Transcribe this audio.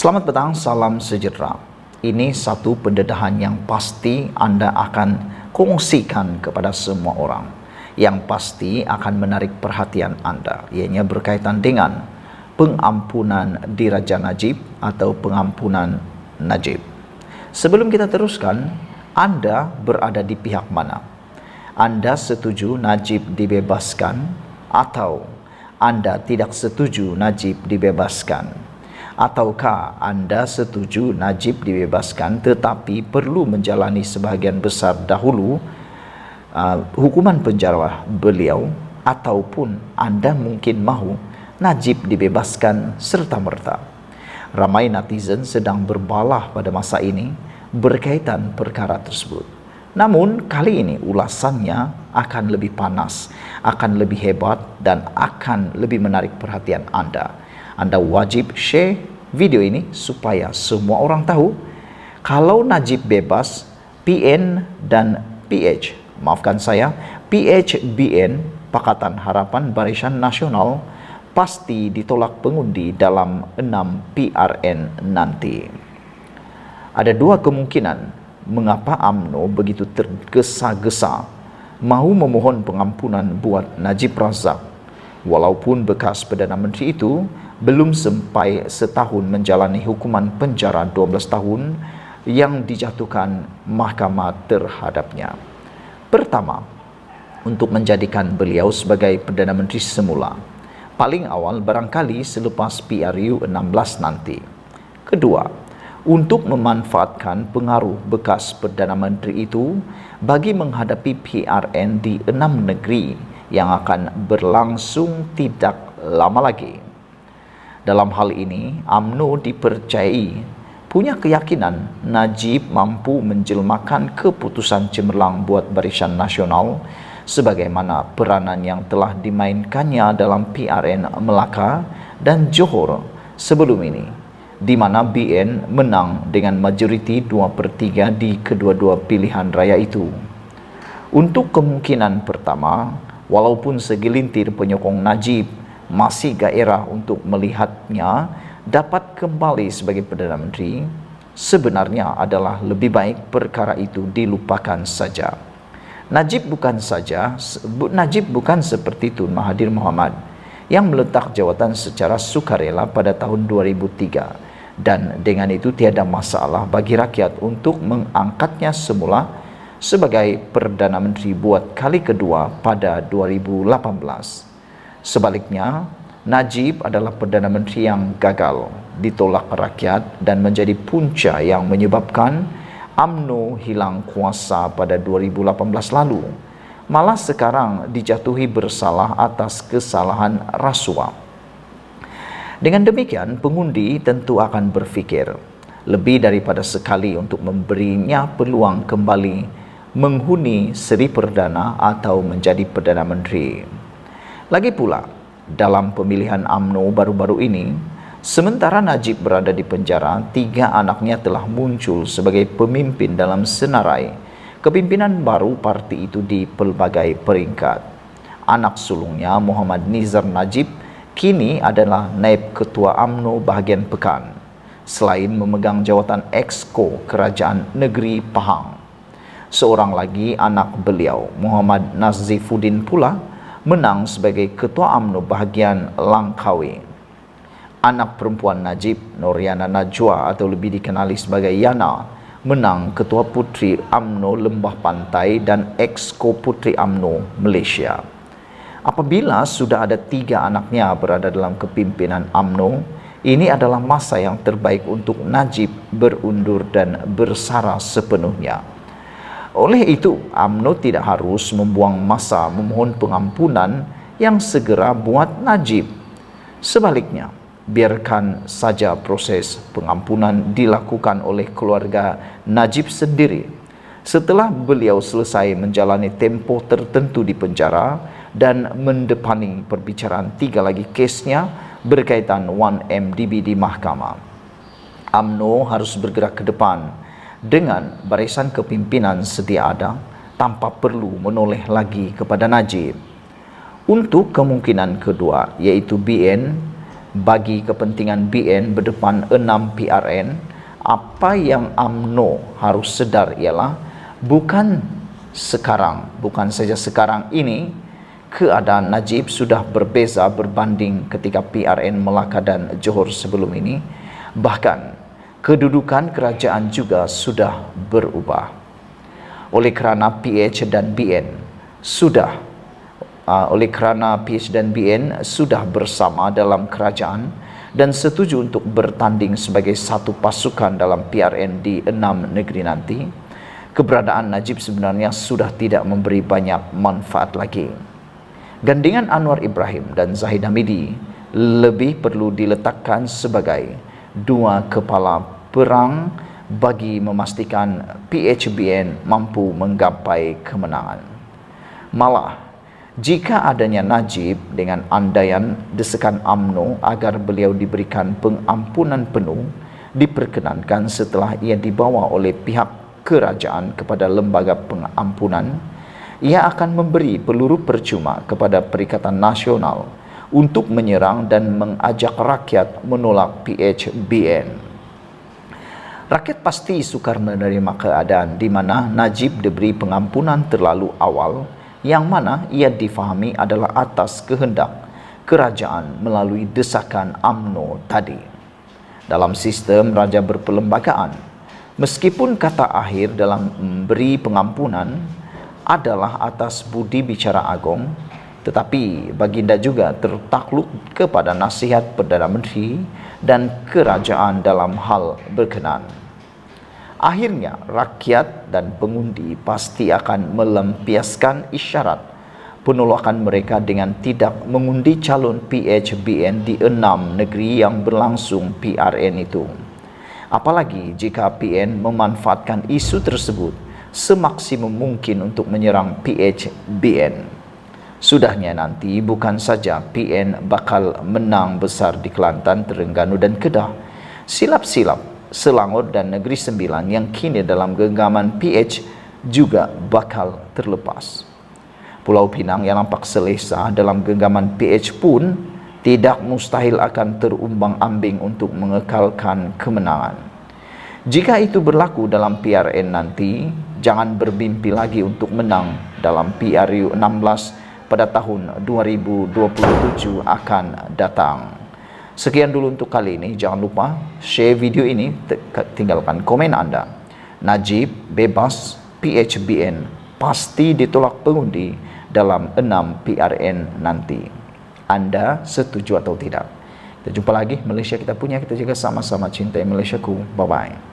Selamat petang, salam sejahtera. Ini satu pendedahan yang pasti Anda akan kongsikan kepada semua orang, yang pasti akan menarik perhatian Anda, ianya berkaitan dengan pengampunan Diraja Najib atau pengampunan Najib. Sebelum kita teruskan, Anda berada di pihak mana? Anda setuju Najib dibebaskan atau Anda tidak setuju Najib dibebaskan? Ataukah Anda setuju Najib dibebaskan tetapi perlu menjalani sebahagian besar dahulu hukuman penjara beliau, ataupun Anda mungkin mahu Najib dibebaskan serta-merta? Ramai netizen sedang berbalah pada masa ini berkaitan perkara tersebut. Namun kali ini ulasannya akan lebih panas, akan lebih hebat, dan akan lebih menarik perhatian Anda. Anda wajib share video ini supaya semua orang tahu kalau Najib bebas, PN dan PH, PHBN, Pakatan Harapan Barisan Nasional, pasti ditolak pengundi dalam 6 PRN nanti. Ada dua kemungkinan mengapa UMNO begitu tergesa-gesa mahu memohon pengampunan buat Najib Razak, walaupun bekas Perdana Menteri itu belum sampai setahun menjalani hukuman penjara 12 tahun yang dijatuhkan mahkamah terhadapnya. Pertama, untuk menjadikan beliau sebagai Perdana Menteri semula, paling awal barangkali selepas PRU 16 nanti. Kedua, untuk memanfaatkan pengaruh bekas Perdana Menteri itu bagi menghadapi PRN di 6 negeri yang akan berlangsung tidak lama lagi. Dalam hal ini, UMNO dipercayai punya keyakinan Najib mampu menjelmakan keputusan cemerlang buat Barisan Nasional sebagaimana peranan yang telah dimainkannya dalam PRN Melaka dan Johor sebelum ini, di mana BN menang dengan majoriti 2/3 di kedua-dua pilihan raya itu. Untuk kemungkinan pertama, walaupun segelintir penyokong Najib masih gairah untuk melihatnya dapat kembali sebagai Perdana Menteri, sebenarnya adalah lebih baik perkara itu dilupakan saja. Najib bukan seperti Tun Mahathir Mohamad yang meletak jawatan secara sukarela pada tahun 2003, dan dengan itu tiada masalah bagi rakyat untuk mengangkatnya semula sebagai Perdana Menteri buat kali kedua pada 2018. Sebaliknya, Najib adalah Perdana Menteri yang gagal, ditolak rakyat dan menjadi punca yang menyebabkan UMNO hilang kuasa pada 2018 lalu. Malah sekarang dijatuhi bersalah atas kesalahan rasuah. Dengan demikian, pengundi tentu akan berfikir lebih daripada sekali untuk memberinya peluang kembali menghuni Seri Perdana atau menjadi Perdana Menteri. Lagi pula, dalam pemilihan UMNO baru-baru ini, sementara Najib berada di penjara, 3 anaknya telah muncul sebagai pemimpin dalam senarai kepimpinan baru parti itu di pelbagai peringkat. Anak sulungnya, Muhammad Nizar Najib, kini adalah Naib Ketua UMNO bahagian Pekan, selain memegang jawatan Exco Kerajaan Negeri Pahang. Seorang lagi anak beliau, Muhammad Nazifuddin pula, menang sebagai Ketua UMNO bahagian Langkawi. Anak perempuan Najib, Noriana Najwa atau lebih dikenali sebagai Yana, menang Ketua Puteri UMNO Lembah Pantai dan Exco Puteri UMNO Malaysia. Apabila sudah ada 3 anaknya berada dalam kepimpinan UMNO, ini adalah masa yang terbaik untuk Najib berundur dan bersara sepenuhnya. Oleh itu, UMNO tidak harus membuang masa memohon pengampunan yang segera buat Najib. Sebaliknya, biarkan saja proses pengampunan dilakukan oleh keluarga Najib sendiri. Setelah beliau selesai menjalani tempoh tertentu di penjara dan mendepani perbicaraan 3 lagi kesnya berkaitan 1MDB di mahkamah, UMNO harus bergerak ke depan dengan barisan kepimpinan sedia ada tanpa perlu menoleh lagi kepada Najib. Untuk kemungkinan kedua, yaitu BN, bagi kepentingan BN berdepan 6 PRN, apa yang UMNO harus sedar ialah bukan saja sekarang ini keadaan Najib sudah berbeza berbanding ketika PRN Melaka dan Johor sebelum ini. Bahkan kedudukan kerajaan juga sudah berubah. Oleh kerana PH dan BN sudah bersama dalam kerajaan dan setuju untuk bertanding sebagai satu pasukan dalam PRN di 6 negeri nanti, keberadaan Najib sebenarnya sudah tidak memberi banyak manfaat lagi. Gandingan Anwar Ibrahim dan Zahid Hamidi lebih perlu diletakkan sebagai dua kepala perang bagi memastikan PHBN mampu menggapai kemenangan. Malah, jika adanya Najib dengan andaian desakan UMNO agar beliau diberikan pengampunan penuh diperkenankan setelah ia dibawa oleh pihak kerajaan kepada lembaga pengampunan, ia akan memberi peluru percuma kepada Perikatan Nasional untuk menyerang dan mengajak rakyat menolak PHBN. Rakyat pasti sukar menerima keadaan di mana Najib diberi pengampunan terlalu awal, yang mana ia difahami adalah atas kehendak kerajaan melalui desakan UMNO tadi. Dalam sistem raja berperlembagaan, meskipun kata akhir dalam memberi pengampunan adalah atas budi bicara Agong, tetapi baginda juga tertakluk kepada nasihat Perdana Menteri dan kerajaan dalam hal berkenan. Akhirnya, rakyat dan pengundi pasti akan melampiaskan isyarat penolakan mereka dengan tidak mengundi calon PHBN di 6 negeri yang berlangsung PRN itu. Apalagi jika PN memanfaatkan isu tersebut semaksimum mungkin untuk menyerang PHBN. Sudahnya nanti bukan saja PN bakal menang besar di Kelantan, Terengganu dan Kedah, silap-silap Selangor dan Negeri Sembilan yang kini dalam genggaman PH juga bakal terlepas. Pulau Pinang yang nampak selesa dalam genggaman PH pun tidak mustahil akan terumbang-ambing untuk mengekalkan kemenangan. Jika itu berlaku dalam PRN nanti, jangan bermimpi lagi untuk menang dalam PRU 16 pada tahun 2027 akan datang. Sekian dulu untuk kali ini. Jangan lupa share video ini, tinggalkan komen anda. Najib bebas, PHBN pasti ditolak pengundi dalam 6 PRN nanti. Anda setuju atau tidak? Kita jumpa lagi. Malaysia kita punya, kita juga sama-sama cintai Malaysiaku. Bye-bye.